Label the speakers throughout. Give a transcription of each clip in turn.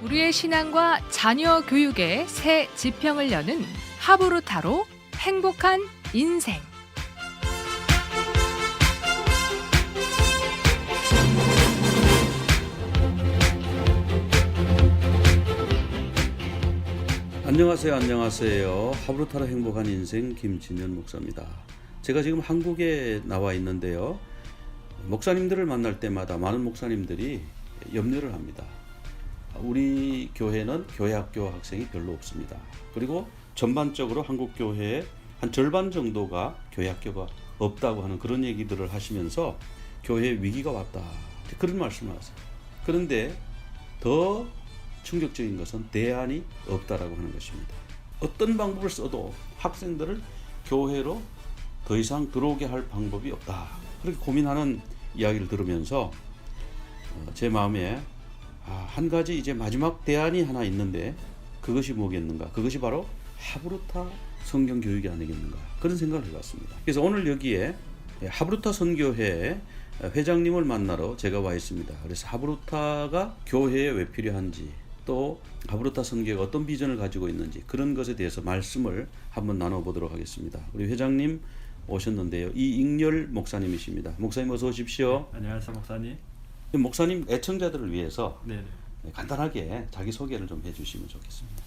Speaker 1: 우리의 신앙과 자녀 교육의 새 지평을 여는 하브루타로 행복한 인생.
Speaker 2: 안녕하세요. 하브루타로 행복한 인생 김진현 목사입니다. 제가 지금 한국에 나와 있는데요. 목사님들을 만날 때마다 많은 목사님들이 염려를 합니다. 우리 교회는 교회학교 학생이 별로 없습니다. 그리고 전반적으로 한국 교회의 한 절반 정도가 교회학교가 없다고 하는 그런 얘기들을 하시면서 교회에 위기가 왔다, 그런 말씀을 하세요. 그런데 더 충격적인 것은 대안이 없다라고 하는 것입니다. 어떤 방법을 써도 학생들을 교회로 더 이상 들어오게 할 방법이 없다, 그렇게 고민하는 이야기를 들으면서 제 마음에 한 가지 이제 마지막 대안이 하나 있는데 그것이 뭐겠는가? 그것이 바로 하브루타 성경 교육이 아니겠는가? 그런 생각을 해봤습니다. 그래서 오늘 여기에 하브루타 선교회 회장님을 만나러 제가 와 있습니다. 그래서 하브루타가 교회에 왜 필요한지, 또 하브루타 선교회가 어떤 비전을 가지고 있는지, 그런 것에 대해서 말씀을 한번 나눠보도록 하겠습니다. 우리 회장님 오셨는데요. 이익렬 목사님이십니다. 목사님 어서 오십시오.
Speaker 3: 네, 안녕하세요, 목사님.
Speaker 2: 목사님 애청자들을 위해서
Speaker 3: 네네.
Speaker 2: 간단하게 자기 소개를 좀 해주시면 좋겠습니다.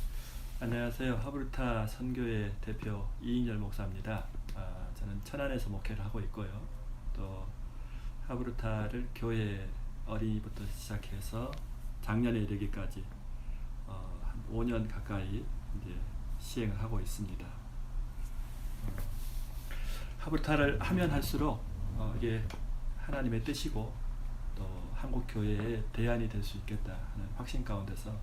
Speaker 3: 안녕하세요. 하브루타 선교회 대표 이익렬 목사입니다. 저는 천안에서 목회를 하고 있고요. 또 하브루타를 교회 어린이부터 시작해서 작년에 이르기까지 한 5년 가까이 이제 시행을 하고 있습니다. 하브루타를 하면 할수록 이게 하나님의 뜻이고 또 한국 교회의 대안이 될 수 있겠다 하는 확신 가운데서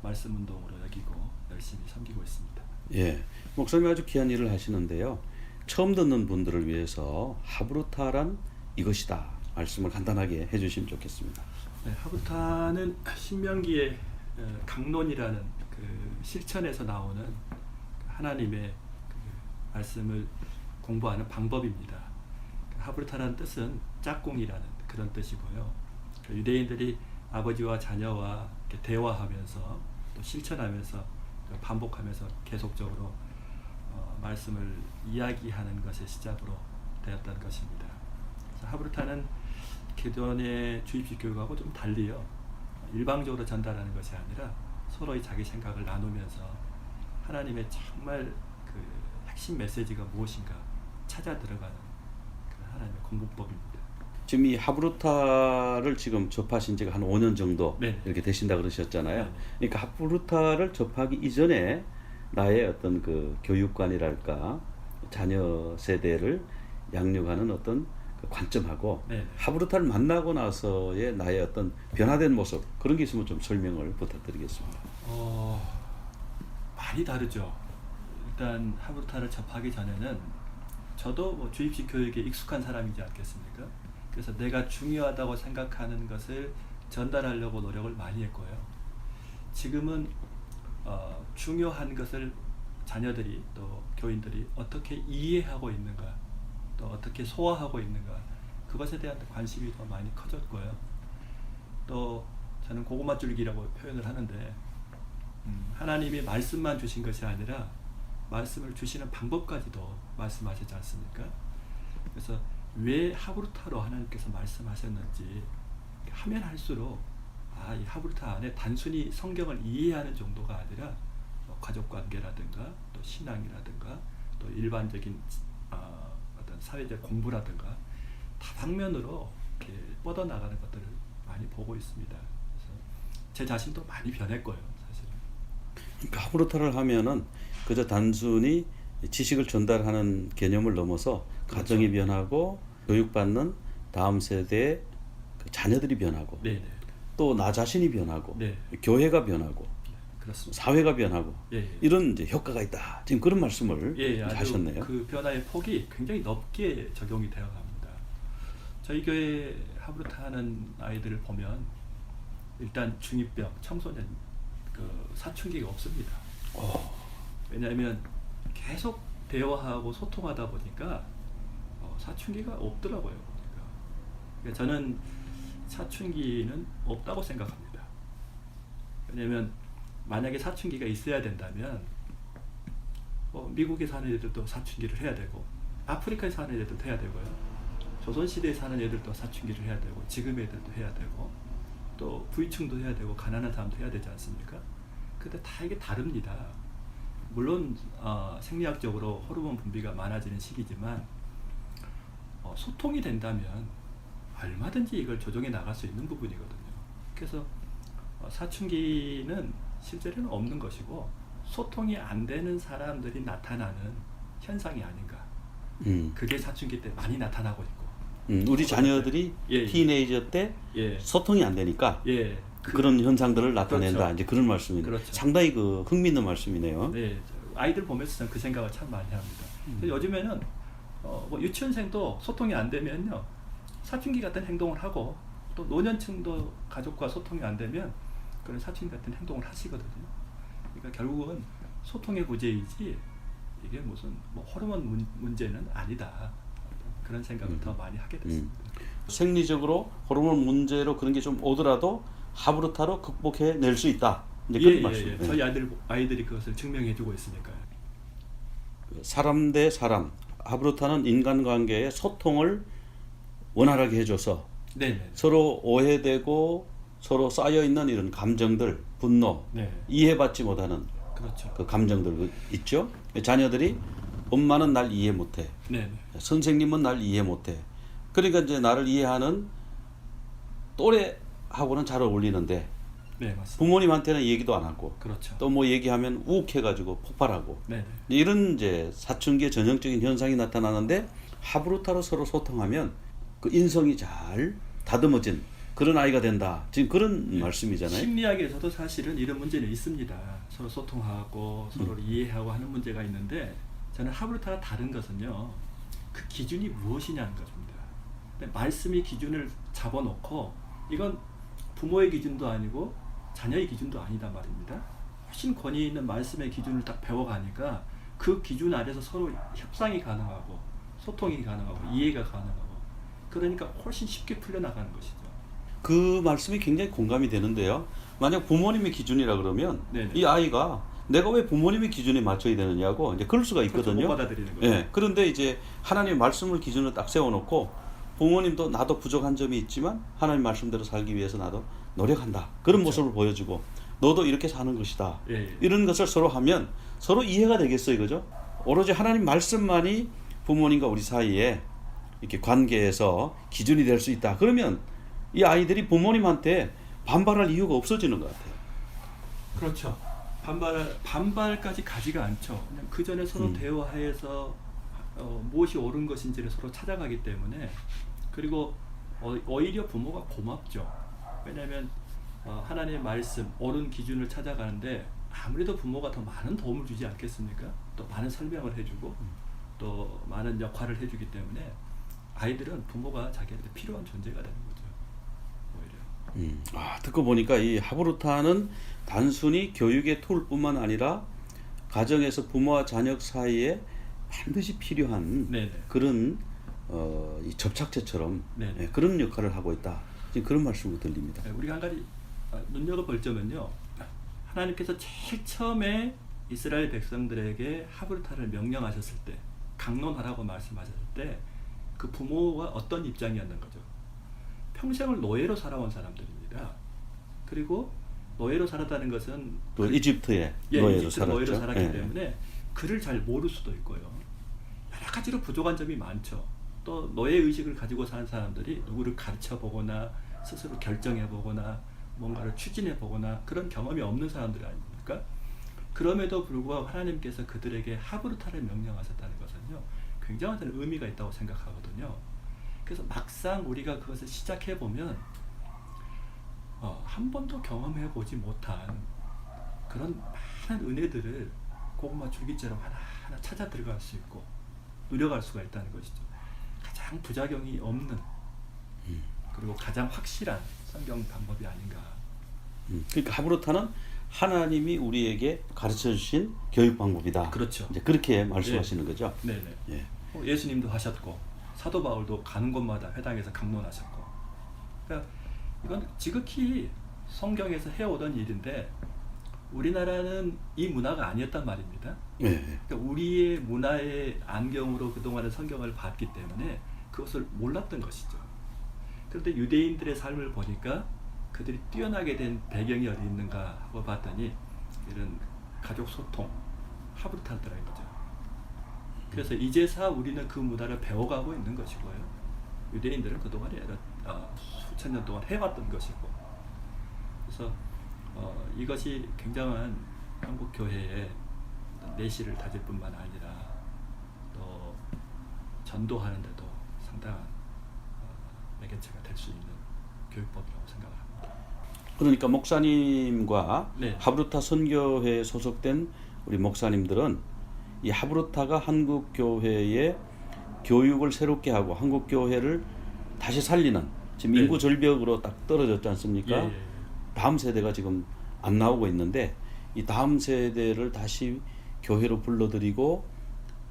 Speaker 3: 말씀 운동으로 여기고 열심히 섬기고 있습니다.
Speaker 2: 예, 목사님 아주 귀한 일을 하시는데요. 처음 듣는 분들을 위해서 하브루타란 이것이다 말씀을 간단하게 해주시면 좋겠습니다.
Speaker 3: 네, 하브루타는 신명기의 강론이라는 그 실천에서 나오는 하나님의 그 말씀을 공부하는 방법입니다. 하브루타라는 뜻은 짝꿍이라는 그런 뜻이고요. 유대인들이 아버지와 자녀와 이렇게 대화하면서 또 실천하면서 반복하면서 계속적으로 말씀을 이야기하는 것의 시작으로 되었던 것입니다. 그래서 하브루타는 기존의 주입식 교육하고 좀 달리요. 일방적으로 전달하는 것이 아니라 서로의 자기 생각을 나누면서 하나님의 정말 그 핵심 메시지가 무엇인가 찾아 들어가는 그 하나님의 공부법입니다.
Speaker 2: 지금 이 하브루타를 지금 접하신 지가 한 5년 정도
Speaker 3: 네.
Speaker 2: 이렇게 되신다 그러셨잖아요.
Speaker 3: 네.
Speaker 2: 그러니까 하브루타를 접하기 이전에 나의 어떤 그 교육관이랄까, 자녀 세대를 양육하는 어떤 그 관점하고
Speaker 3: 네.
Speaker 2: 하브루타를 만나고 나서의 나의 어떤 변화된 모습, 그런 게 있으면 좀 설명을 부탁드리겠습니다.
Speaker 3: 많이 다르죠. 일단 하브루타를 접하기 전에는 저도 뭐 주입식 교육에 익숙한 사람이지 않겠습니까? 그래서 내가 중요하다고 생각하는 것을 전달하려고 노력을 많이 했고요. 지금은 중요한 것을 자녀들이 또 교인들이 어떻게 이해하고 있는가, 또 어떻게 소화하고 있는가, 그것에 대한 관심이 더 많이 커졌고요. 또 저는 고구마 줄기라고 표현을 하는데 하나님이 말씀만 주신 것이 아니라 말씀을 주시는 방법까지도 말씀하시지 않습니까? 그래서 왜 하브루타로 하나님께서 말씀하셨는지 하면 할수록 이 하브루타 안에 단순히 성경을 이해하는 정도가 아니라 가족관계라든가 또 신앙이라든가 또 일반적인 어떤 사회적 공부라든가 다방면으로 이렇게 뻗어나가는 것들을 많이 보고 있습니다. 그래서 제 자신도 많이 변했고요, 사실은.
Speaker 2: 그러니까 하브루타를 하면은 그저 단순히 지식을 전달하는 개념을 넘어서 가정이
Speaker 3: 그렇죠.
Speaker 2: 변하고 교육받는 다음 세대의 그 자녀들이 변하고,
Speaker 3: 네네.
Speaker 2: 또 나 자신이 변하고,
Speaker 3: 네.
Speaker 2: 교회가 변하고,
Speaker 3: 그렇습니다.
Speaker 2: 사회가 변하고,
Speaker 3: 예.
Speaker 2: 이런 이제 효과가 있다, 지금 그런 말씀을
Speaker 3: 아주
Speaker 2: 하셨네요.
Speaker 3: 그 변화의 폭이 굉장히 넓게 적용이 되어 갑니다. 저희 교회 하브루타 하는 아이들을 보면 일단 중2병, 청소년 그 사춘기가 없습니다. 왜냐하면 계속 대화하고 소통하다 보니까 사춘기가 없더라고요. 그러니까 저는 사춘기는 없다고 생각합니다. 왜냐하면 만약에 사춘기가 있어야 된다면 미국에 사는 애들도 사춘기를 해야 되고 아프리카에 사는 애들도 해야 되고요. 조선시대에 사는 애들도 사춘기를 해야 되고 지금 애들도 해야 되고 또 부유층도 해야 되고 가난한 사람도 해야 되지 않습니까? 근데 다 이게 다릅니다. 물론 생리학적으로 호르몬 분비가 많아지는 시기지만 소통이 된다면 얼마든지 이걸 조정해 나갈 수 있는 부분이거든요. 그래서 사춘기는 실제로는 없는 것이고 소통이 안 되는 사람들이 나타나는 현상이 아닌가. 그게 사춘기 때 많이 나타나고 있고.
Speaker 2: 우리 자녀들이
Speaker 3: 예.
Speaker 2: 티네이저 때
Speaker 3: 예.
Speaker 2: 소통이 안 되니까
Speaker 3: 예.
Speaker 2: 그런 현상들을 나타낸다.
Speaker 3: 그렇죠.
Speaker 2: 이제 그런 말씀이네요.
Speaker 3: 그렇죠.
Speaker 2: 상당히 흥미있는 말씀이네요.
Speaker 3: 네, 아이들 보면서 저는 그 생각을 참 많이 합니다. 요즘에는 유치원생도 소통이 안 되면요 사춘기 같은 행동을 하고 또 노년층도 가족과 소통이 안 되면 그런 사춘기 같은 행동을 하시거든요. 그러니까 결국은 소통의 부재이지 이게 무슨 호르몬 문제는 아니다. 그런 생각을 더 많이 하게 됐습니다.
Speaker 2: 생리적으로 호르몬 문제로 그런 게 좀 오더라도 하브루타로 극복해 낼 수 있다. 이제 그런 말씀.
Speaker 3: 저희 아이들이 그것을 증명해주고 있으니까요.
Speaker 2: 사람 대 사람, 하브루타는 인간관계의 소통을 원활하게 해줘서
Speaker 3: 네네.
Speaker 2: 서로 오해되고 서로 쌓여 있는 이런 감정들, 분노,
Speaker 3: 네.
Speaker 2: 이해받지 못하는
Speaker 3: 그렇죠.
Speaker 2: 그 감정들 있죠. 자녀들이 엄마는 날 이해 못해,
Speaker 3: 네네.
Speaker 2: 선생님은 날 이해 못해. 그러니까 이제 나를 이해하는 또래하고는 잘 어울리는데
Speaker 3: 네, 맞습니다.
Speaker 2: 부모님한테는 얘기도 안 하고
Speaker 3: 그렇죠.
Speaker 2: 또 뭐 얘기하면 우욱해가지고 폭발하고
Speaker 3: 네네.
Speaker 2: 이런 이제 사춘기의 전형적인 현상이 나타나는데 하브루타로 서로 소통하면 그 인성이 잘 다듬어진 그런 아이가 된다. 지금 그런 말씀이잖아요.
Speaker 3: 심리학에서도 사실은 이런 문제는 있습니다. 서로 소통하고 서로 이해하고 하는 문제가 있는데 저는 하브루타가 다른 것은요. 그 기준이 무엇이냐는 것입니다. 근데 말씀이 기준을 잡아놓고 이건 부모의 기준도 아니고 자녀의 기준도 아니다 말입니다. 훨씬 권위 있는 말씀의 기준을 딱 배워가니까 그 기준 아래서 서로 협상이 가능하고 소통이 가능하고 이해가 가능하고 그러니까 훨씬 쉽게 풀려나가는 것이죠.
Speaker 2: 그 말씀이 굉장히 공감이 되는데요. 만약 부모님의 기준이라 그러면
Speaker 3: 네네.
Speaker 2: 이 아이가 내가 왜 부모님의 기준에 맞춰야 되느냐고 이제 그럴 수가 있거든요.
Speaker 3: 그렇죠. 못 받아들이는 거죠.
Speaker 2: 예. 그런데 이제 하나님의 말씀을 기준으로 딱 세워놓고 부모님도 나도 부족한 점이 있지만 하나님 말씀대로 살기 위해서 나도 노력한다. 그런
Speaker 3: 그렇죠.
Speaker 2: 모습을 보여주고 너도 이렇게 사는 것이다.
Speaker 3: 예.
Speaker 2: 이런 것을 서로 하면 서로 이해가 되겠어요. 그죠? 오로지 하나님 말씀만이 부모님과 우리 사이에 이렇게 관계에서 기준이 될 수 있다. 그러면 이 아이들이 부모님한테 반발할 이유가 없어지는 것 같아요.
Speaker 3: 그렇죠. 반발까지 가지가 않죠. 그냥 그 전에 서로 대화해서 무엇이 옳은 것인지를 서로 찾아가기 때문에 그리고 오히려 부모가 고맙죠. 왜냐하면 하나님의 말씀, 옳은 기준을 찾아가는데 아무래도 부모가 더 많은 도움을 주지 않겠습니까? 또 많은 설명을 해주고 또 많은 역할을 해주기 때문에 아이들은 부모가 자기한테 필요한 존재가 되는 거죠. 오히려.
Speaker 2: 듣고 보니까 이 하브루타는 단순히 교육의 툴뿐만 아니라 가정에서 부모와 자녀 사이에 반드시 필요한
Speaker 3: 네네.
Speaker 2: 그런 이 접착제처럼
Speaker 3: 네네.
Speaker 2: 그런 역할을 하고 있다. 지금 그런 말씀으로 들립니다.
Speaker 3: 우리가 한 가지 눈여겨볼 점은요. 하나님께서 제일 처음에 이스라엘 백성들에게 하브루타를 명령하셨을 때 강론하라고 말씀하셨을 때 그 부모가 어떤 입장이었는 거죠. 평생을 노예로 살아온 사람들입니다. 그리고 노예로 살았다는 것은
Speaker 2: 또 이집트에
Speaker 3: 노예로
Speaker 2: 살았죠.
Speaker 3: 살았기 때문에 글을 잘 모를 수도 있고요. 여러 가지로 부족한 점이 많죠. 또 노예 의식을 가지고 사는 사람들이 누구를 가르쳐 보거나 스스로 결정해 보거나 뭔가를 추진해 보거나 그런 경험이 없는 사람들 아닙니까? 그럼에도 불구하고 하나님께서 그들에게 하브루타를 명령하셨다는 것은요. 굉장한 의미가 있다고 생각하거든요. 그래서 막상 우리가 그것을 시작해 보면 한 번도 경험해 보지 못한 그런 많은 은혜들을 고구마 줄기처럼 하나하나 찾아 들어갈 수 있고 누려갈 수가 있다는 것이죠. 가장 부작용이 없는 그리고 가장 확실한 성경 방법이 아닌가.
Speaker 2: 그러니까 하브루타는 하나님이 우리에게 가르쳐 주신 교육 방법이다.
Speaker 3: 그렇죠.
Speaker 2: 이제 그렇게 말씀하시는 거죠.
Speaker 3: 네네.
Speaker 2: 예.
Speaker 3: 예수님도 하셨고 사도 바울도 가는 곳마다 회당에서 강론하셨고. 그러니까 이건 지극히 성경에서 해오던 일인데 우리나라는 이 문화가 아니었단 말입니다.
Speaker 2: 예.
Speaker 3: 그러니까 우리의 문화의 안경으로 그동안의 성경을 봤기 때문에 그것을 몰랐던 것이죠. 그런데 유대인들의 삶을 보니까 그들이 뛰어나게 된 배경이 어디 있는가 하고 봤더니 이런 가족 소통, 하브루타더라 이거죠. 그래서 이제서 우리는 그 문화를 배워가고 있는 것이고요. 유대인들은 그동안에 수천 년 동안 해왔던 것이고, 그래서 이것이 굉장한 한국 교회의 내실을 다질 뿐만 아니라 또 전도하는 데도 상당한 매개체가 될 수 있는 교육법이라고 생각합니다.
Speaker 2: 그러니까 목사님과
Speaker 3: 네.
Speaker 2: 하브루타 선교회에 소속된 우리 목사님들은 이 하브루타가 한국 교회의 교육을 새롭게 하고 한국 교회를 다시 살리는, 지금
Speaker 3: 네.
Speaker 2: 인구 절벽으로 딱 떨어졌지 않습니까?
Speaker 3: 예.
Speaker 2: 다음 세대가 지금 안 나오고 있는데 이 다음 세대를 다시 교회로 불러들이고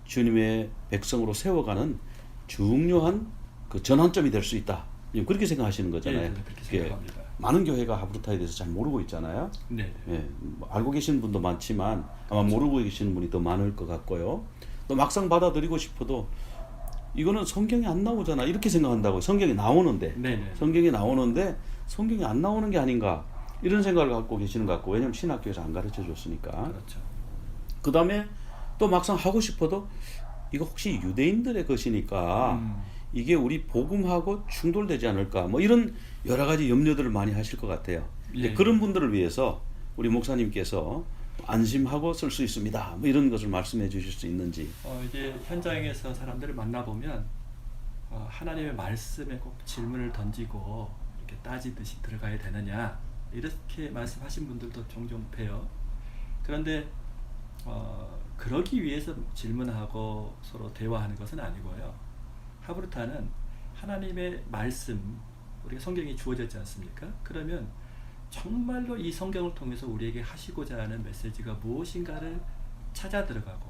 Speaker 2: 주님의 백성으로 세워가는 중요한 그 전환점이 될 수 있다. 그렇게 생각하시는 거잖아요.
Speaker 3: 예, 그렇게
Speaker 2: 예.
Speaker 3: 생각합니다.
Speaker 2: 많은 교회가 하브루타에 대해서 잘 모르고 있잖아요.
Speaker 3: 네.
Speaker 2: 예, 뭐 알고 계시는 분도 많지만 아마 모르고 계시는 분이 더 많을 것 같고요. 또 막상 받아들이고 싶어도 이거는 성경에 안 나오잖아 이렇게 생각한다고. 성경에 나오는데
Speaker 3: 네네.
Speaker 2: 성경에 나오는데 성경에 안 나오는 게 아닌가 이런 생각을 갖고 계시는 것 같고, 왜냐면 신학교에서 안 가르쳐 줬으니까.
Speaker 3: 그렇죠.
Speaker 2: 그 다음에 또 막상 하고 싶어도 이거 혹시 유대인들의 것이니까 이게 우리 복음하고 충돌되지 않을까, 뭐 이런 여러 가지 염려들을 많이 하실 것 같아요.
Speaker 3: 예.
Speaker 2: 그런 분들을 위해서 우리 목사님께서 안심하고 쓸 수 있습니다, 뭐 이런 것을 말씀해 주실 수 있는지.
Speaker 3: 이제 현장에서 사람들을 만나보면 하나님의 말씀에 꼭 질문을 던지고 이렇게 따지듯이 들어가야 되느냐 이렇게 말씀하신 분들도 종종 봬요. 그런데 그러기 위해서 질문하고 서로 대화하는 것은 아니고요. 하브루타는 하나님의 말씀, 우리가 성경이 주어졌지 않습니까? 그러면 정말로 이 성경을 통해서 우리에게 하시고자 하는 메시지가 무엇인가를 찾아 들어가고,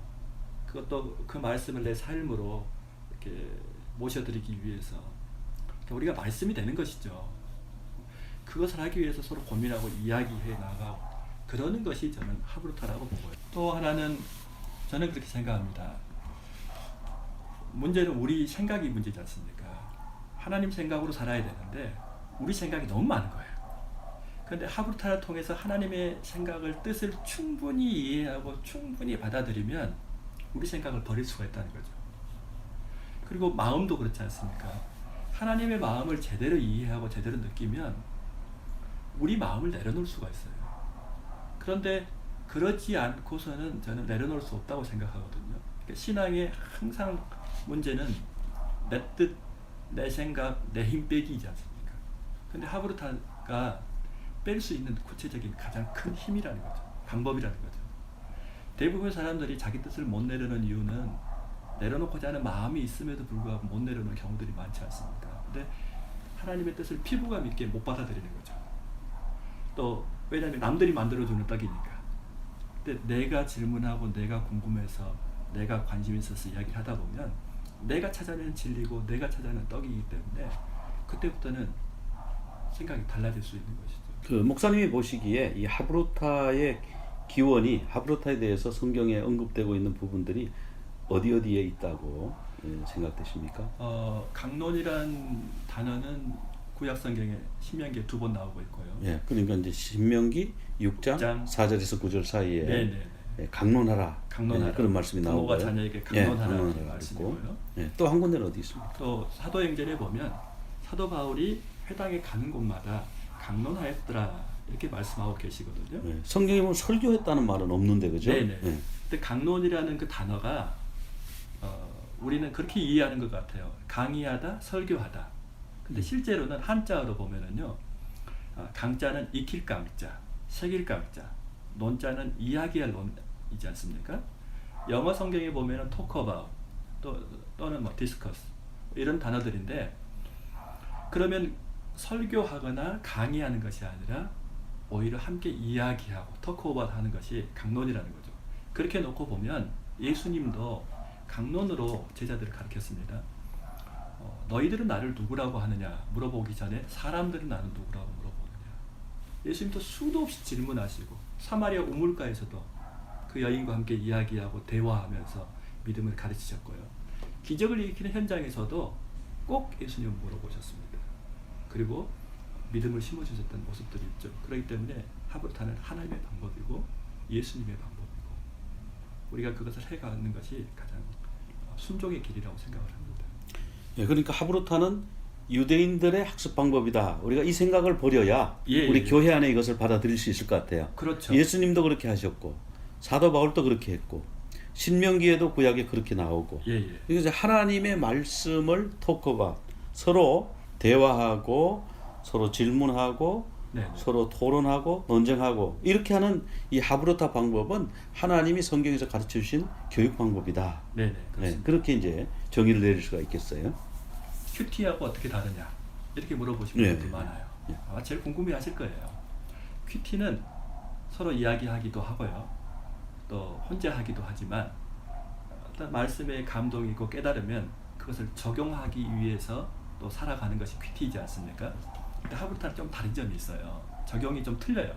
Speaker 3: 그것도 그 말씀을 내 삶으로 이렇게 모셔드리기 위해서 우리가 말씀이 되는 것이죠. 그것을 하기 위해서 서로 고민하고 이야기해 나가고 그러는 것이 저는 하브루타라고 보고요. 또 하나는 저는 그렇게 생각합니다. 문제는 우리 생각이 문제지 않습니까? 하나님 생각으로 살아야 되는데 우리 생각이 너무 많은 거예요. 그런데 하브루타를 통해서 하나님의 생각을, 뜻을 충분히 이해하고 충분히 받아들이면 우리 생각을 버릴 수가 있다는 거죠. 그리고 마음도 그렇지 않습니까? 하나님의 마음을 제대로 이해하고 제대로 느끼면 우리 마음을 내려놓을 수가 있어요. 그런데 그러지 않고서는 저는 내려놓을 수 없다고 생각하거든요. 그러니까 신앙의 항상 문제는 내 뜻, 내 생각, 내 힘 빼기이지 않습니까? 근데 하브루타가 뺄 수 있는 구체적인 가장 큰 힘이라는 거죠. 방법이라는 거죠. 대부분의 사람들이 자기 뜻을 못 내려놓는 이유는 내려놓고자 하는 마음이 있음에도 불구하고 못 내려놓는 경우들이 많지 않습니까? 근데 하나님의 뜻을 피부감 있게 못 받아들이는 거죠. 또 왜냐하면 남들이 만들어주는 떡이니까. 근데 내가 질문하고 내가 궁금해서 내가 관심 있어서 이야기를 하다 보면 내가 찾아내는 진리고 내가 찾아내는 떡이기 때문에 그때부터는 생각이 달라질 수 있는 것이죠.
Speaker 2: 그 목사님이 보시기에 이 하브루타의 기원이, 하브루타에 대해서 성경에 언급되고 있는 부분들이 어디에 있다고 생각되십니까?
Speaker 3: 강론이란 단어는 구약 성경에 신명기에 2번 나오고 있고요.
Speaker 2: 예, 그러니까 이제 신명기 6장 4절에서 9절 사이에
Speaker 3: 네네.
Speaker 2: 예, 강론하라,
Speaker 3: 강론하라.
Speaker 2: 예, 그런 말씀이 나오고요.
Speaker 3: 부모가 자녀에게 강론하라는
Speaker 2: 강론하라
Speaker 3: 말씀이고요.
Speaker 2: 예, 또 한 군데는 어디 있습니까?
Speaker 3: 또 사도행전에 보면 사도 바울이 회당에 가는 곳마다 강론하였더라 이렇게 말씀하고 계시거든요.
Speaker 2: 예, 성경에 보면 설교했다는 말은 없는데, 그죠?
Speaker 3: 네네.
Speaker 2: 예.
Speaker 3: 근데 강론이라는 그 단어가 우리는 그렇게 이해하는 것 같아요. 강의하다, 설교하다. 근데 실제로는 한자어로 보면은요, 강자는 익힐 강자, 새길 강자, 논자는 이야기할 논이지 않습니까? 영어 성경에 보면은 talk about 또는 뭐 discuss 이런 단어들인데, 그러면 설교하거나 강의하는 것이 아니라 오히려 함께 이야기하고 talk about 하는 것이 강론이라는 거죠. 그렇게 놓고 보면 예수님도 강론으로 제자들을 가르쳤습니다. 너희들은 나를 누구라고 하느냐 물어보기 전에 사람들은 나를 누구라고 물어보느냐. 예수님도 수도 없이 질문하시고 사마리아 우물가에서도 그 여인과 함께 이야기하고 대화하면서 믿음을 가르치셨고요. 기적을 일으키는 현장에서도 꼭 예수님을 물어보셨습니다. 그리고 믿음을 심어주셨던 모습들이 있죠. 그렇기 때문에 하브루타는 하나님의 방법이고 예수님의 방법이고 우리가 그것을 해가는 것이 가장 순종의 길이라고 생각을 합니다.
Speaker 2: 예, 그러니까 하브루타는 유대인들의 학습 방법이다. 우리가 이 생각을 버려야 우리 교회 안에 이것을 받아들일 수 있을 것 같아요.
Speaker 3: 그렇죠.
Speaker 2: 예수님도 그렇게 하셨고 사도 바울도 그렇게 했고 신명기에도 구약에 그렇게 나오고 이제 하나님의 말씀을 토크가 서로 대화하고 서로 질문하고 서로 토론하고 논쟁하고 이렇게 하는 이 하브루타 방법은 하나님이 성경에서 가르쳐 주신 교육 방법이다.
Speaker 3: 네,
Speaker 2: 그렇게 이제 정의를 내릴 수가 있겠어요.
Speaker 3: 큐티하고 어떻게 다르냐 이렇게 물어보시는 분들이 많아요. 아마 제일 궁금해하실 거예요. 큐티는 서로 이야기하기도 하고요, 또 혼자 하기도 하지만 어떤 말씀에 감동이 있고 깨달으면 그것을 적용하기 위해서 또 살아가는 것이 큐티이지 않습니까? 근데 하브루타는 좀 다른 점이 있어요. 적용이 좀 틀려요.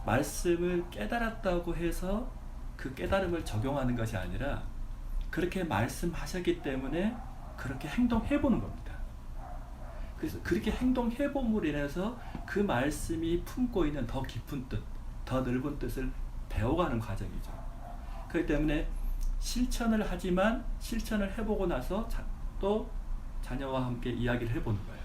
Speaker 3: 말씀을 깨달았다고 해서 그 깨달음을 적용하는 것이 아니라 그렇게 말씀하셨기 때문에 그렇게 행동해보는 겁니다. 그래서 그렇게 행동해봄으로 인해서 그 말씀이 품고 있는 더 깊은 뜻, 더 넓은 뜻을 배워가는 과정이죠. 그렇기 때문에 실천을 하지만 실천을 해보고 나서 또 자녀와 함께 이야기를 해보는 거예요.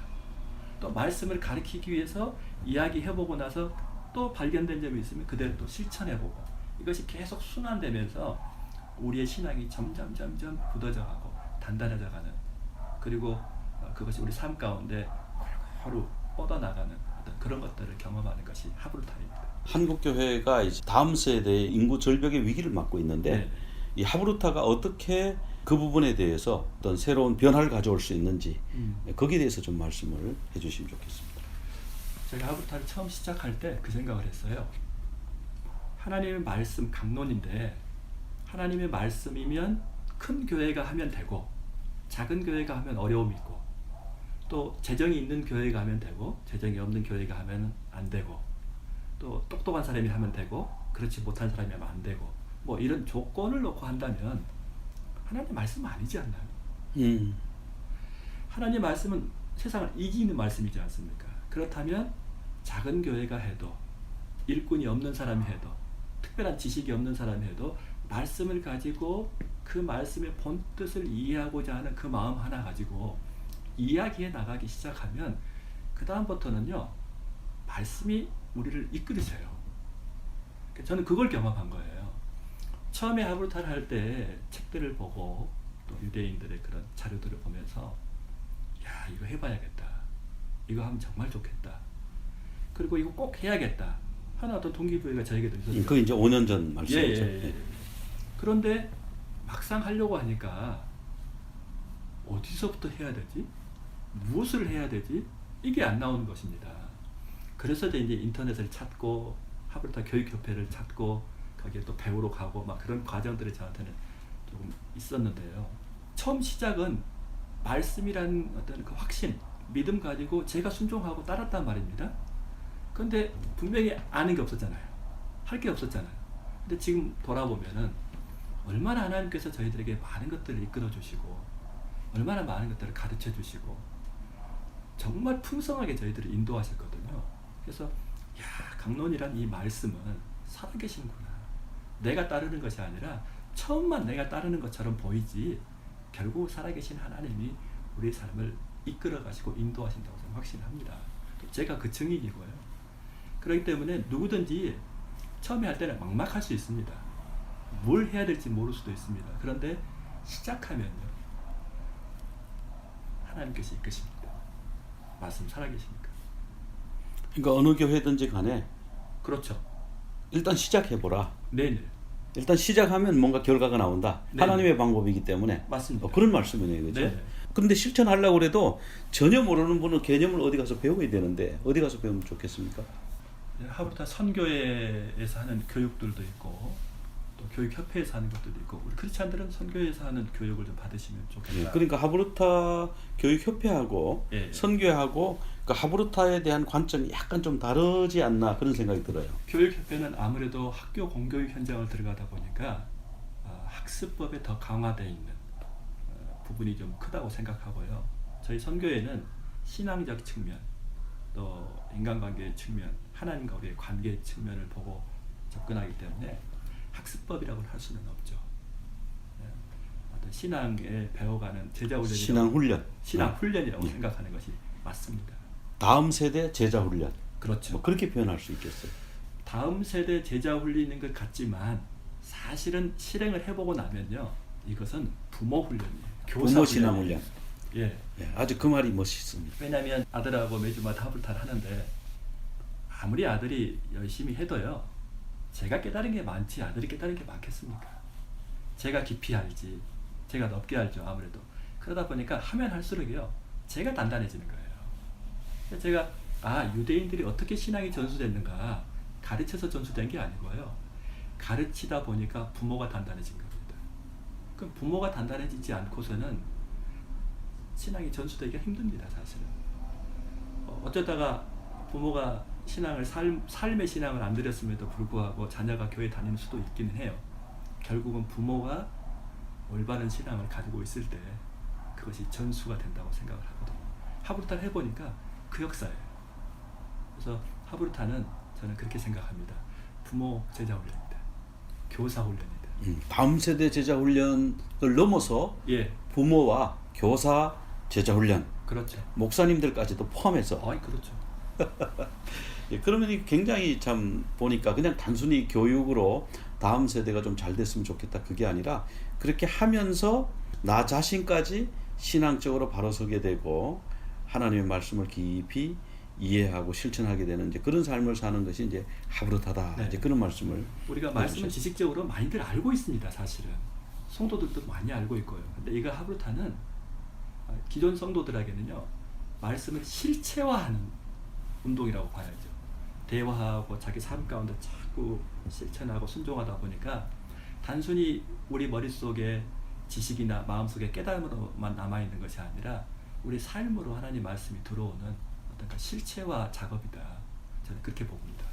Speaker 3: 또 말씀을 가르치기 위해서 이야기해보고 나서 또 발견된 점이 있으면 그대로 또 실천해보고 이것이 계속 순환되면서 우리의 신앙이 점점 굳어져가고 단단해져가는, 그리고 그것이 우리 삶 가운데 골고루 뻗어나가는 어떤 그런 것들을 경험하는 것이 하브루타입니다.
Speaker 2: 한국 교회가 이제 다음 세대의 인구 절벽의 위기를 맞고 있는데 이 하브루타가 어떻게 그 부분에 대해서 어떤 새로운 변화를 가져올 수 있는지 거기에 대해서 좀 말씀을 해주시면 좋겠습니다.
Speaker 3: 제가 하브루타를 처음 시작할 때 그 생각을 했어요. 하나님의 말씀 강론인데 하나님의 말씀이면 큰 교회가 하면 되고 작은 교회가 하면 어려움이 있고 또 재정이 있는 교회가 하면 되고 재정이 없는 교회가 하면 안 되고 또 똑똑한 사람이 하면 되고 그렇지 못한 사람이 하면 안 되고 뭐 이런 조건을 놓고 한다면 하나님의 말씀은 아니지 않나요? 하나님의 말씀은 세상을 이기는 말씀이지 않습니까? 그렇다면 작은 교회가 해도 일꾼이 없는 사람이 해도 특별한 지식이 없는 사람이 해도 말씀을 가지고 그 말씀의 본뜻을 이해하고자 하는 그 마음 하나 가지고 이야기해 나가기 시작하면 그 다음부터는요 말씀이 우리를 이끌으세요. 저는 그걸 경험한 거예요. 처음에 하브루타를 할 때 책들을 보고 또 유대인들의 그런 자료들을 보면서 야 이거 해봐야겠다, 이거 하면 정말 좋겠다, 그리고 이거 꼭 해야겠다 하는 어떤 동기부여가 저에게도 있었어요.
Speaker 2: 그게 이제 5년 전 말씀이죠.
Speaker 3: 그런데 막상 하려고 하니까 어디서부터 해야 되지? 무엇을 해야 되지? 이게 안 나오는 것입니다. 그래서 이제 인터넷을 찾고 하브루타 교육협회를 찾고 거기에 또 배우러 가고 막 그런 과정들이 저한테는 조금 있었는데요. 처음 시작은 말씀이라는 어떤 그 확신, 믿음 가지고 제가 순종하고 따랐단 말입니다. 그런데 분명히 아는 게 없었잖아요. 할 게 없었잖아요. 근데 지금 돌아보면은 얼마나 하나님께서 저희들에게 많은 것들을 이끌어 주시고 얼마나 많은 것들을 가르쳐 주시고 정말 풍성하게 저희들을 인도하셨거든요. 그래서 야 강론이란 이 말씀은 살아계시는구나. 내가 따르는 것이 아니라 처음만 내가 따르는 것처럼 보이지 결국 살아계신 하나님이 우리의 삶을 이끌어 가시고 인도하신다고 저는 확신합니다. 제가 그 증인이고요. 그렇기 때문에 누구든지 처음에 할 때는 막막할 수 있습니다. 뭘 해야 될지 모를 수도 있습니다. 그런데 시작하면요 하나님께서 이끄십니다. 말씀 살아계시니까.
Speaker 2: 그러니까 어느 교회든지 간에
Speaker 3: 그렇죠.
Speaker 2: 일단 시작해보라.
Speaker 3: 네네.
Speaker 2: 일단 시작하면 뭔가 결과가 나온다.
Speaker 3: 네네.
Speaker 2: 하나님의 방법이기 때문에.
Speaker 3: 맞습니다.
Speaker 2: 그런 말씀이네요. 그죠?
Speaker 3: 네네.
Speaker 2: 근데 실천하려고 해도 전혀 모르는 분은 개념을 어디 가서 배워야 되는데 어디 가서 배우면 좋겠습니까?
Speaker 3: 하브루타 선교회에서 하는 교육들도 있고 또 또 교육협회에서 하는 것들도 있고 우리 크리스찬들은 선교회에서 하는 교육을 좀 받으시면 좋겠다.
Speaker 2: 그러니까 하브루타 교육협회하고
Speaker 3: 예.
Speaker 2: 선교회하고 그 하브루타에 대한 관점이 약간 좀 다르지 않나 그런 생각이 들어요.
Speaker 3: 교육협회는 아무래도 학교 공교육 현장을 들어가다 보니까 학습법에 더 강화되어 있는 부분이 좀 크다고 생각하고요. 저희 선교회는 신앙적 측면, 또 인간관계의 측면, 하나님과 우리의 관계 측면을 보고 접근하기 때문에 학습법이라고 할 수는 없죠. 어떤 신앙에 배워가는 제자 훈련이라고,
Speaker 2: 신앙 훈련.
Speaker 3: 훈련이라고 생각하는 것이 맞습니다.
Speaker 2: 다음 세대 제자 훈련.
Speaker 3: 그렇죠.
Speaker 2: 뭐 그렇게 표현할 수 있겠어요.
Speaker 3: 다음 세대 제자 훈련인 것 같지만 사실은 실행을 해보고 나면요, 이것은 부모 훈련이에요. 교사
Speaker 2: 부모 신앙
Speaker 3: 훈련이에요.
Speaker 2: 훈련.
Speaker 3: 예.
Speaker 2: 예, 아주 그 말이 멋있습니다.
Speaker 3: 왜냐하면 아들하고 매주마다 하브루타를 하는데 아무리 아들이 열심히 해도요, 제가 깨달은 게 많지 아들이 깨달은 게 많겠습니까? 제가 깊이 알지, 제가 넓게 알죠. 아무래도 그러다 보니까 하면 할수록요, 제가 단단해지는 거예요. 제가 유대인들이 어떻게 신앙이 전수됐는가 가르쳐서 전수된 게 아니고요, 가르치다 보니까 부모가 단단해진 겁니다. 그럼 부모가 단단해지지 않고서는 신앙이 전수되기가 힘듭니다, 사실은. 어쩌다가 부모가 신앙을 삶의 신앙을 안 들였음에도 불구하고 자녀가 교회 다니는 수도 있기는 해요. 결국은 부모가 올바른 신앙을 가지고 있을 때 그것이 전수가 된다고 생각을 하거든요. 하브루타를 해보니까 그 역사예요. 그래서 하브루타는 저는 그렇게 생각합니다. 부모 제자 훈련이다. 교사 훈련이다.
Speaker 2: 다음 세대 제자 훈련을 넘어서
Speaker 3: 예,
Speaker 2: 부모와 교사 제자 훈련,
Speaker 3: 그렇죠.
Speaker 2: 목사님들까지도 포함해서.
Speaker 3: 그렇죠.
Speaker 2: 예, 그러면 이 굉장히 참 보니까 그냥 단순히 교육으로 다음 세대가 좀 잘 됐으면 좋겠다 그게 아니라 그렇게 하면서 나 자신까지 신앙적으로 바로 서게 되고 하나님의 말씀을 깊이 이해하고 실천하게 되는 이제 그런 삶을 사는 것이 이제 하브루타다.
Speaker 3: 네.
Speaker 2: 이제 그런 말씀을
Speaker 3: 우리가 말씀을 지식적으로 많이들 알고 있습니다. 사실은 성도들도 많이 알고 있고요. 근데 이거 하브루타는 기존 성도들에게는요, 말씀을 실체화하는 운동이라고 봐야죠. 대화하고 자기 삶 가운데 자꾸 실천하고 순종하다 보니까 단순히 우리 머릿속에 지식이나 마음속에 깨달음으로만 남아있는 것이 아니라 우리 삶으로 하나님 말씀이 들어오는 어떤 그 실체화 작업이다. 저는 그렇게 봅니다.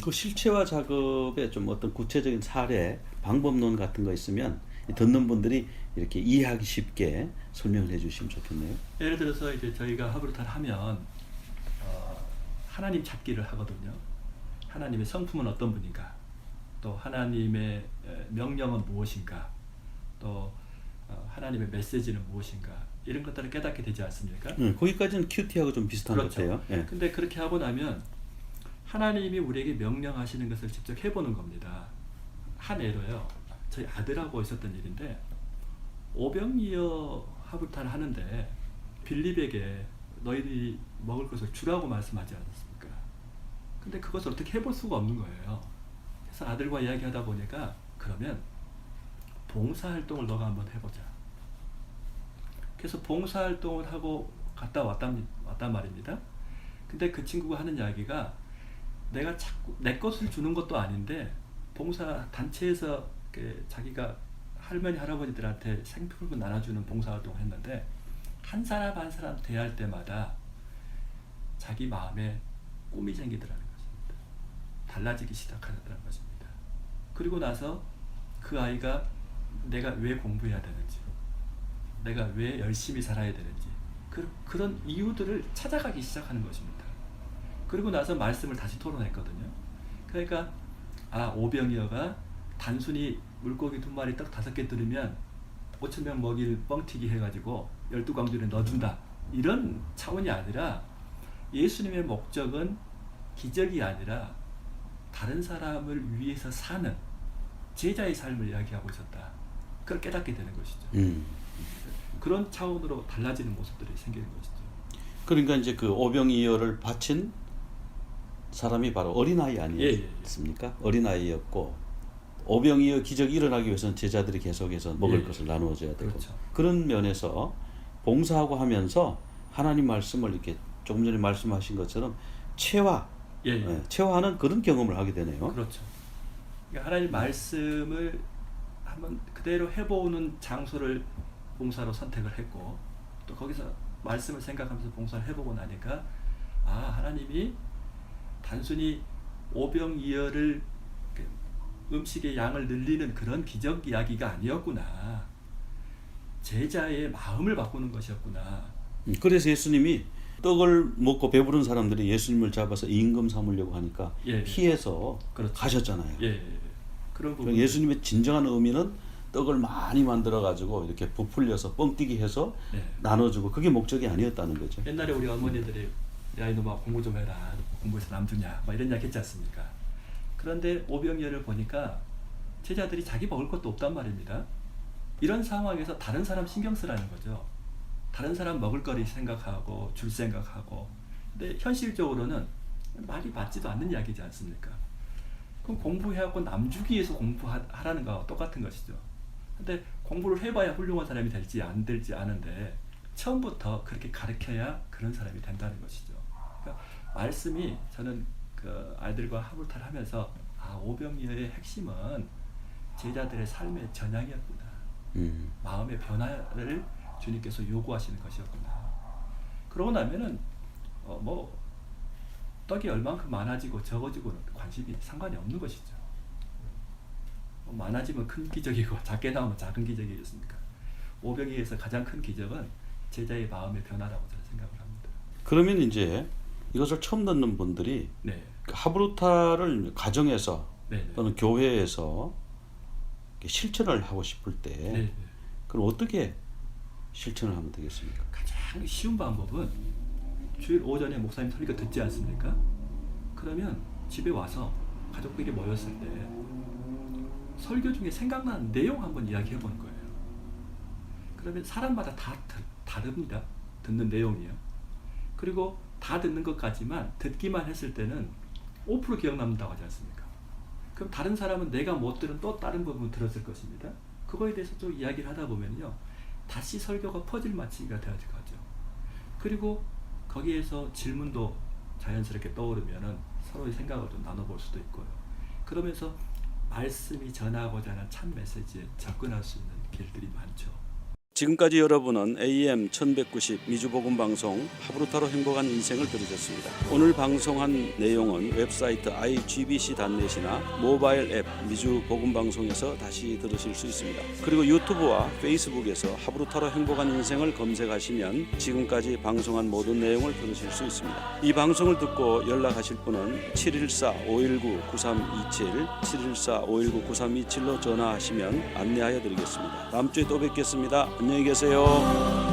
Speaker 2: 그 실체화 작업에 좀 어떤 구체적인 사례, 방법론 같은 거 있으면 듣는 분들이 이렇게 이해하기 쉽게 설명을 해주시면 좋겠네요.
Speaker 3: 예를 들어서 이제 저희가 하브루타를 하면 하나님 찾기를 하거든요. 하나님의 성품은 어떤 분인가, 또 하나님의 명령은 무엇인가, 또 하나님의 메시지는 무엇인가, 이런 것들을 깨닫게 되지 않습니까?
Speaker 2: 거기까지는 큐티하고 좀 비슷한 것
Speaker 3: 그렇죠.
Speaker 2: 같아요. 예.
Speaker 3: 근데 그렇게 하고 나면 하나님이 우리에게 명령하시는 것을 직접 해보는 겁니다. 한 예로요, 저희 아들하고 있었던 일인데, 오병이어 하브루타를 하는데 빌립에게 너희들이 먹을 것을 주라고 말씀하지 않았습니까? 근데 그것을 어떻게 해볼 수가 없는 거예요. 그래서 아들과 이야기하다 보니까 그러면 봉사활동을 너가 한번 해보자. 그래서 봉사활동을 하고 갔다 왔단 말입니다. 근데 그 친구가 하는 이야기가, 내가 자꾸 내 것을 주는 것도 아닌데 봉사 단체에서 자기가 할머니 할아버지들한테 생필품 나눠주는 봉사활동을 했는데 한 사람 한 사람 대할 때마다 자기 마음에 꿈이 생기더라는 것입니다. 달라지기 시작하더라는 것입니다. 그리고 나서 그 아이가 내가 왜 공부해야 되는지, 내가 왜 열심히 살아야 되는지, 그런 이유들을 찾아가기 시작하는 것입니다. 그리고 나서 말씀을 다시 토론했거든요. 그러니까 오병이어가 단순히 물고기 2마리 떡 5개 들으면 5,000명 먹일 뻥튀기 해가지고 12광주를 넣어준다, 이런 차원이 아니라 예수님의 목적은 기적이 아니라 다른 사람을 위해서 사는 제자의 삶을 이야기하고 있었다. 그걸 깨닫게 되는 것이죠. 그런 차원으로 달라지는 모습들이 생기는 것이죠.
Speaker 2: 그러니까 이제 그 오병이어를 바친 사람이 바로 어린아이 아니었습니까? 어린아이였고, 오병이어 기적이 일어나기 위해서는 제자들이 계속해서 먹을 것을 나누어줘야 되고,
Speaker 3: 그렇죠.
Speaker 2: 그런 면에서 봉사하고 하면서 하나님 말씀을 이렇게 조금 전에 말씀하신 것처럼 체화하는 그런 경험을 하게 되네요.
Speaker 3: 그렇죠. 그러니까 하나님 말씀을 한번 그대로 해보는 장소를 봉사로 선택을 했고 또 거기서 말씀을 생각하면서 봉사를 해보고 나니까 하나님이 단순히 오병이어를 음식의 양을 늘리는 그런 기적 이야기가 아니었구나. 제자의 마음을 바꾸는 것이었구나.
Speaker 2: 그래서 예수님이 떡을 먹고 배부른 사람들이 예수님을 잡아서 임금 삼으려고 하니까
Speaker 3: 예.
Speaker 2: 피해서
Speaker 3: 그렇죠.
Speaker 2: 가셨잖아요.
Speaker 3: 예. 그런 부분.
Speaker 2: 예수님의 진정한 의미는 떡을 많이 만들어 가지고 이렇게 부풀려서 뻥튀기 해서
Speaker 3: 네.
Speaker 2: 나눠주고 그게 목적이 아니었다는 거죠.
Speaker 3: 옛날에 우리 어머니들이 야 이놈아 공부 좀 해라. 공부해서 남주냐 막 이런 이야기 했지 않습니까? 그런데 오병이어를 보니까 제자들이 자기 먹을 것도 없단 말입니다. 이런 상황에서 다른 사람 신경 쓰라는 거죠. 다른 사람 먹을 거리 생각하고 줄 생각하고. 근데 현실적으로는 말이 맞지도 않는 이야기지 않습니까? 그럼 공부해갖고 남주기 위해서 공부하라는 거와 똑같은 것이죠. 근데 공부를 해봐야 훌륭한 사람이 될지 안 될지 아는데 처음부터 그렇게 가르쳐야 그런 사람이 된다는 것이죠. 그러니까 말씀이 저는 그 아이들과 하부탈 하면서 오병이어의 핵심은 제자들의 삶의 전향이었구나. 마음의 변화를 주님께서 요구하시는 것이었구나. 그러고 나면은 떡이 얼만큼 많아지고 적어지고는 관심이 상관이 없는 것이죠. 많아지면 큰 기적이고 작게 나오면 작은 기적이겠습니까? 오병이어에서 가장 큰 기적은 제자의 마음의 변화라고 저는 생각을 합니다.
Speaker 2: 그러면 이제 이것을 처음 듣는 분들이
Speaker 3: 네.
Speaker 2: 하브루타를 가정에서
Speaker 3: 네네.
Speaker 2: 또는 교회에서 실천을 하고 싶을 때
Speaker 3: 네네.
Speaker 2: 그럼 어떻게 실천을 하면 되겠습니까?
Speaker 3: 가장 쉬운 방법은 주일 오전에 목사님 설교 듣지 않습니까? 그러면 집에 와서 가족끼리 모였을 때 설교 중에 생각나는 내용 한번 이야기해 보는 거예요. 그러면 사람마다 다 다릅니다. 듣는 내용이요. 그리고 다 듣는 것까지만 듣기만 했을 때는 5% 기억남는다고 하지 않습니까? 그럼 다른 사람은 내가 못 들은 또 다른 부분 들었을 것입니다. 그거에 대해서 또 이야기를 하다 보면요. 다시 설교가 퍼즐 맞추기가 되어질 거죠. 그리고 거기에서 질문도 자연스럽게 떠오르면은 서로의 생각을 좀 나눠볼 수도 있고요. 그러면서 말씀이 전하고자 하는 참 메시지에 접근할 수 있는 길들이 많죠.
Speaker 2: 지금까지 여러분은 AM 1190 미주복음방송 하브루타로 행복한 인생을 들으셨습니다. 오늘 방송한 내용은 웹사이트 igbc.net이나 모바일 앱 미주복음방송에서 다시 들으실 수 있습니다. 그리고 유튜브와 페이스북에서 하브루타로 행복한 인생을 검색하시면 지금까지 방송한 모든 내용을 들으실 수 있습니다. 이 방송을 듣고 연락하실 분은 714-519-9327, 714-519-9327로 전화하시면 안내하여 드리겠습니다. 다음 주에 또 뵙겠습니다. 안녕히 계세요.